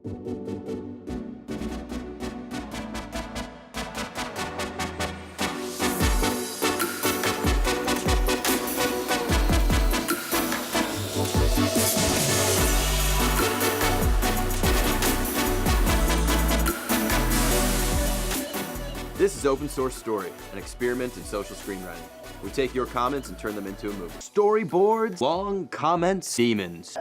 This is Open Source Story, an experiment in social screenwriting. We take your comments and turn them into a movie. Storyboards, long comments, demons.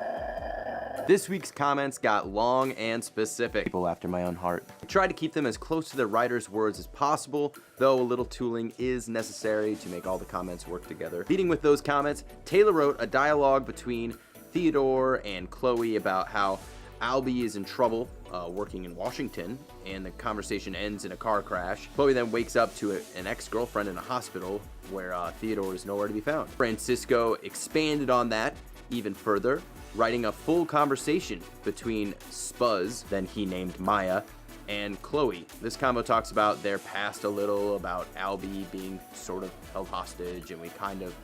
This week's comments got long and specific. People after my own heart. I tried to keep them as close to their writer's words as possible, though a little tooling is necessary to make all the comments work together. Leading with those comments, Taylor wrote a dialogue between Theodore and Chloe about how Albie is in trouble working in Washington, and the conversation ends in a car crash. Chloe then wakes up to an ex-girlfriend in a hospital where Theodore is nowhere to be found. Francisco expanded on that even further, writing a full conversation between Spuzz, then he named Maya, and Chloe. This combo talks about their past a little, about Albie being sort of held hostage, and we kind of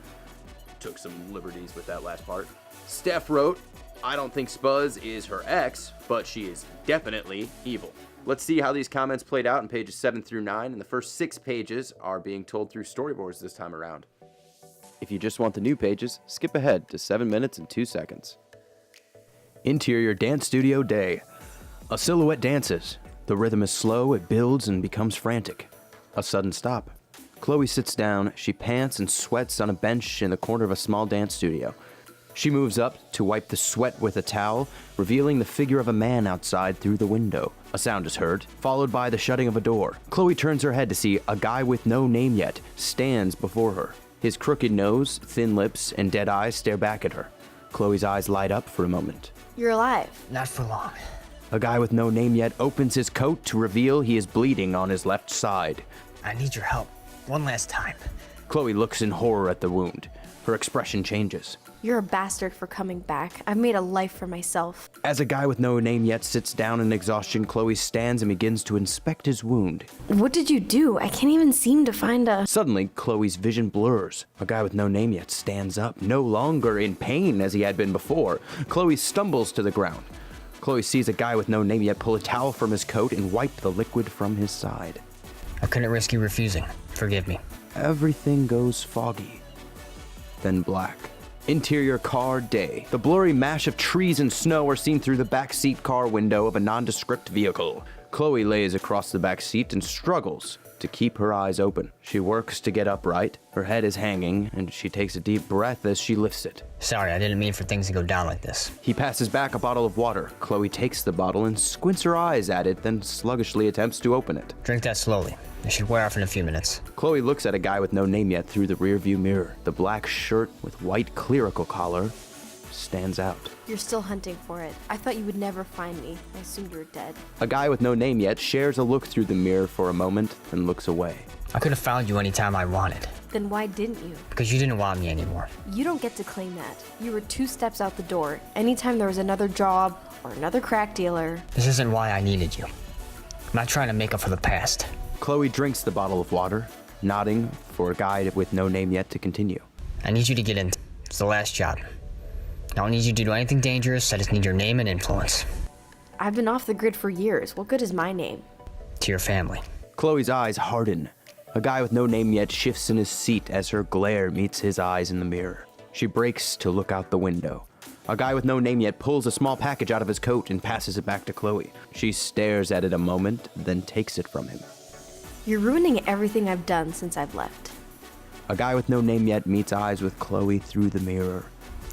took some liberties with that last part. Steph wrote, I don't think Spuzz is her ex, but she is definitely evil. Let's see how these comments played out in pages 7 through 9, and the first 6 pages are being told through storyboards this time around. If you just want the new pages, skip ahead to 7 minutes and 2 seconds. Interior dance studio day. A silhouette dances. The rhythm is slow, it builds and becomes frantic. A sudden stop. Chloe sits down, she pants and sweats on a bench in the corner of a small dance studio. She moves up to wipe the sweat with a towel, revealing the figure of a man outside through the window. A sound is heard, followed by the shutting of a door. Chloe turns her head to see a guy with no name yet stands before her. His crooked nose, thin lips, and dead eyes stare back at her. Chloe's eyes light up for a moment. You're alive. Not for long. A guy with no name yet opens his coat to reveal he is bleeding on his left side. I need your help. One last time. Chloe looks in horror at the wound. Her expression changes. You're a bastard for coming back. I've made a life for myself. As a guy with no name yet sits down in exhaustion, Chloe stands and begins to inspect his wound. What did you do? I can't even seem to find a... Suddenly, Chloe's vision blurs. A guy with no name yet stands up, no longer in pain as he had been before. Chloe stumbles to the ground. Chloe sees a guy with no name yet pull a towel from his coat and wipe the liquid from his side. I couldn't risk you refusing. Forgive me. Everything goes foggy, then black. Interior car day. The blurry mash of trees and snow are seen through the backseat car window of a nondescript vehicle. Chloe lays across the back seat and struggles to keep her eyes open. She works to get upright. Her head is hanging, and she takes a deep breath as she lifts it. Sorry, I didn't mean for things to go down like this. He passes back a bottle of water. Chloe takes the bottle and squints her eyes at it, then sluggishly attempts to open it. Drink that slowly. It should wear off in a few minutes. Chloe looks at a guy with no name yet through the rearview mirror. The black shirt with white clerical collar stands out. You're still hunting for it. I thought you would never find me. I assumed you were dead. A guy with no name yet shares a look through the mirror for a moment and looks away. I could have found you anytime I wanted. Then why didn't you? Because you didn't want me anymore. You don't get to claim that. You were 2 steps out the door. Anytime there was another job or another crack dealer. This isn't why I needed you. I'm not trying to make up for the past. Chloe drinks the bottle of water, nodding for a guy with no name yet to continue. I need you to get in. It's the last job. I don't need you to do anything dangerous. I just need your name and influence. I've been off the grid for years. What good is my name? To your family. Chloe's eyes harden. A guy with no name yet shifts in his seat as her glare meets his eyes in the mirror. She breaks to look out the window. A guy with no name yet pulls a small package out of his coat and passes it back to Chloe. She stares at it a moment, then takes it from him. You're ruining everything I've done since I've left. A guy with no name yet meets eyes with Chloe through the mirror.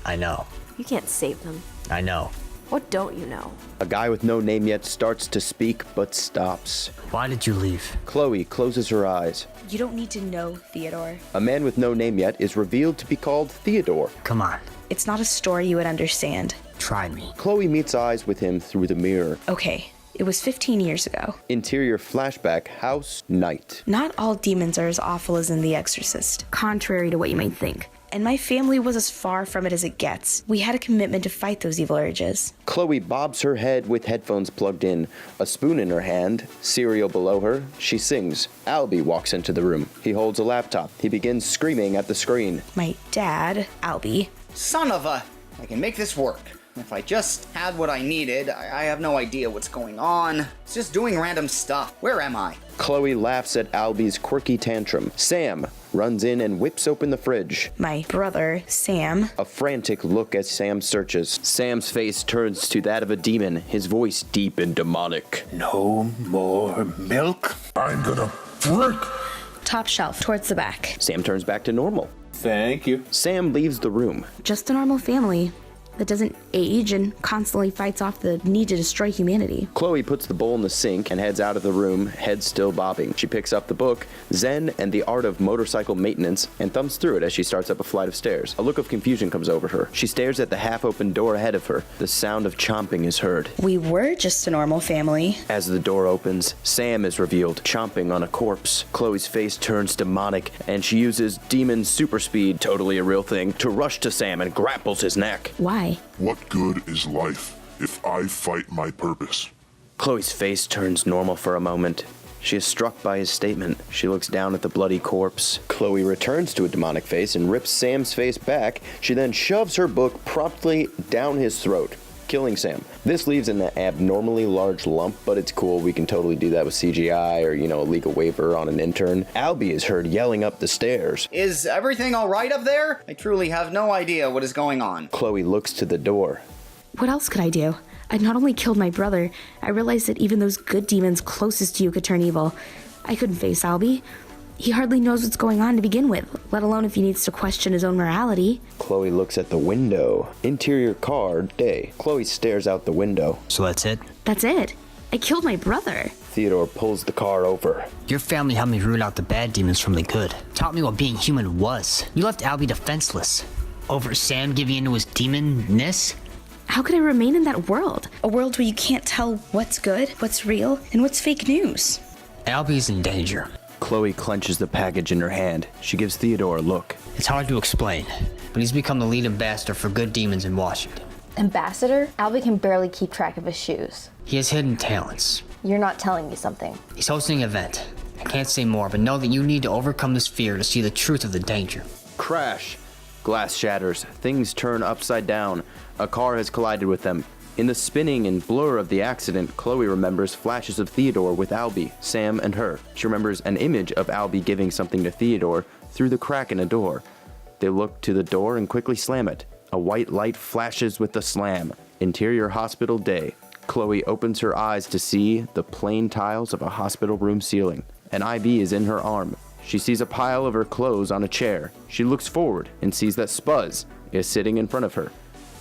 I know. You can't save them. I know. What don't you know? A guy with no name yet starts to speak but stops. Why did you leave? Chloe closes her eyes. You don't need to know, Theodore. A man with no name yet is revealed to be called Theodore. Come on. It's not a story you would understand. Try me. Chloe meets eyes with him through the mirror. Okay, it was 15 years ago. Interior flashback, house, night. Not all demons are as awful as in The Exorcist, contrary to what you might think. And my family was as far from it as it gets. We had a commitment to fight those evil urges. Chloe bobs her head with headphones plugged in, a spoon in her hand, cereal below her. She sings. Albie walks into the room. He holds a laptop. He begins screaming at the screen. My dad, Albie. Son of a... I can make this work. If I just had what I needed, I have no idea what's going on. It's just doing random stuff. Where am I? Chloe laughs at Albie's quirky tantrum. Sam runs in and whips open the fridge. My brother, Sam. A frantic look as Sam searches. Sam's face turns to that of a demon, his voice deep and demonic. No more milk? I'm gonna freak! Top shelf, towards the back. Sam turns back to normal. Thank you. Sam leaves the room. Just a normal family that doesn't age and constantly fights off the need to destroy humanity. Chloe puts the bowl in the sink and heads out of the room, head still bobbing. She picks up the book, Zen and the Art of Motorcycle Maintenance, and thumbs through it as she starts up a flight of stairs. A look of confusion comes over her. She stares at the half-open door ahead of her. The sound of chomping is heard. We were just a normal family. As the door opens, Sam is revealed, chomping on a corpse. Chloe's face turns demonic, and she uses demon super speed, totally a real thing, to rush to Sam and grapples his neck. Why? What good is life if I fight my purpose? Chloe's face turns normal for a moment. She is struck by his statement. She looks down at the bloody corpse. Chloe returns to a demonic face and rips Sam's face back. She then shoves her book promptly down his throat, killing Sam. This leaves an abnormally large lump, but it's cool. We can totally do that with CGI or, a legal waiver on an intern. Albie is heard yelling up the stairs. Is everything alright up there? I truly have no idea what is going on. Chloe looks to the door. What else could I do? I not only killed my brother, I realized that even those good demons closest to you could turn evil. I couldn't face Albie. He hardly knows what's going on to begin with, let alone if he needs to question his own morality. Chloe looks at the window. Interior car, day. Chloe stares out the window. So that's it? That's it. I killed my brother. Theodore pulls the car over. Your family helped me root out the bad demons from the good. Taught me what being human was. You left Albie defenseless. Over Sam giving into his demonness? How could I remain in that world? A world where you can't tell what's good, what's real, and what's fake news. Albie's in danger. Chloe clenches the package in her hand. She gives Theodore a look. It's hard to explain, but he's become the lead ambassador for good demons in Washington. Ambassador? Albie can barely keep track of his shoes. He has hidden talents. You're not telling me something. He's hosting an event. I can't say more, but know that you need to overcome this fear to see the truth of the danger. Crash. Glass shatters. Things turn upside down. A car has collided with them. In the spinning and blur of the accident, Chloe remembers flashes of Theodore with Albie, Sam, and her. She remembers an image of Albie giving something to Theodore through the crack in a door. They look to the door and quickly slam it. A white light flashes with the slam. Interior hospital day. Chloe opens her eyes to see the plain tiles of a hospital room ceiling. An IV is in her arm. She sees a pile of her clothes on a chair. She looks forward and sees that Spuzz is sitting in front of her.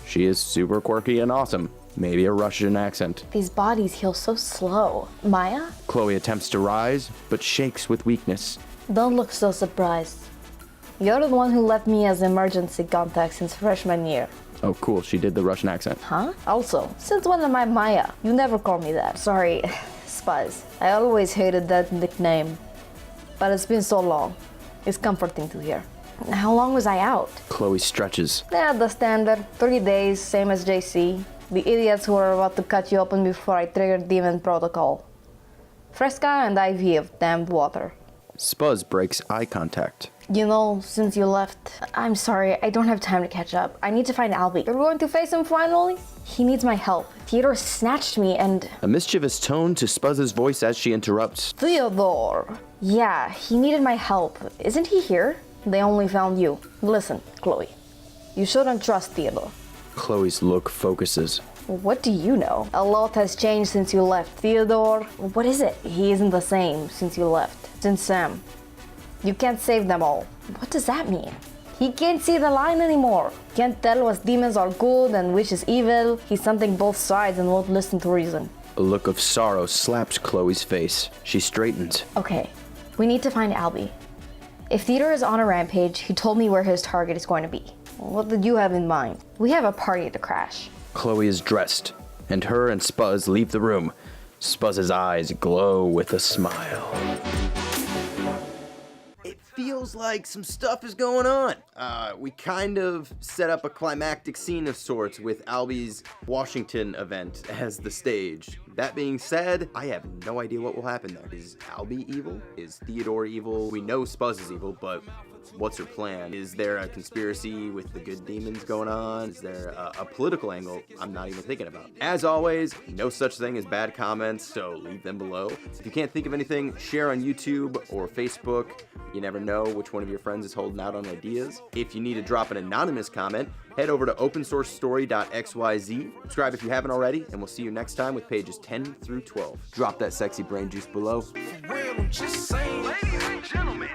She is super quirky and awesome. Maybe a Russian accent. These bodies heal so slow. Maya? Chloe attempts to rise, but shakes with weakness. Don't look so surprised. You're the one who left me as emergency contact since freshman year. Oh, cool. She did the Russian accent. Huh? Also, since when am I Maya? You never call me that. Sorry, Spuzz. I always hated that nickname. But it's been so long. It's comforting to hear. How long was I out? Chloe stretches. Yeah, the standard. 3 days, same as JC. The idiots who were about to cut you open before I triggered demon protocol. Fresca and IV of damned water. Spuzz breaks eye contact. Since you left, I'm sorry, I don't have time to catch up. I need to find Albie. You're going to face him finally? He needs my help. Theodore snatched me and... A mischievous tone to Spuzz's voice as she interrupts. Theodore! Yeah, he needed my help. Isn't he here? They only found you. Listen, Chloe. You shouldn't trust Theodore. Chloe's look focuses. What do you know? A lot has changed since you left. Theodore, what is it? He isn't the same since you left. Since Sam. You can't save them all. What does that mean? He can't see the line anymore. Can't tell what demons are good and which is evil. He's something both sides and won't listen to reason. A look of sorrow slaps Chloe's face. She straightens. Okay, we need to find Albie. If Theodore is on a rampage, he told me where his target is going to be. What did you have in mind? We have a party to crash. Chloe is dressed, and her and Spuzz leave the room. Spuzz's eyes glow with a smile. It feels feels like some stuff is going on. We kind of set up a climactic scene of sorts with Albie's Washington event as the stage. That being said, I have no idea what will happen there. Is Albie evil? Is Theodore evil? We know Spuzz is evil, but what's her plan? Is there a conspiracy with the good demons going on? Is there a political angle I'm not even thinking about? As always, no such thing as bad comments, so leave them below. If you can't think of anything, share on YouTube or Facebook. You never know which one of your friends is holding out on ideas. If you need to drop an anonymous comment, head over to opensourcestory.xyz. Subscribe if you haven't already, and we'll see you next time with pages 10 through 12. Drop that sexy brain juice below. For real, I'm just saying. Ladies and gentlemen.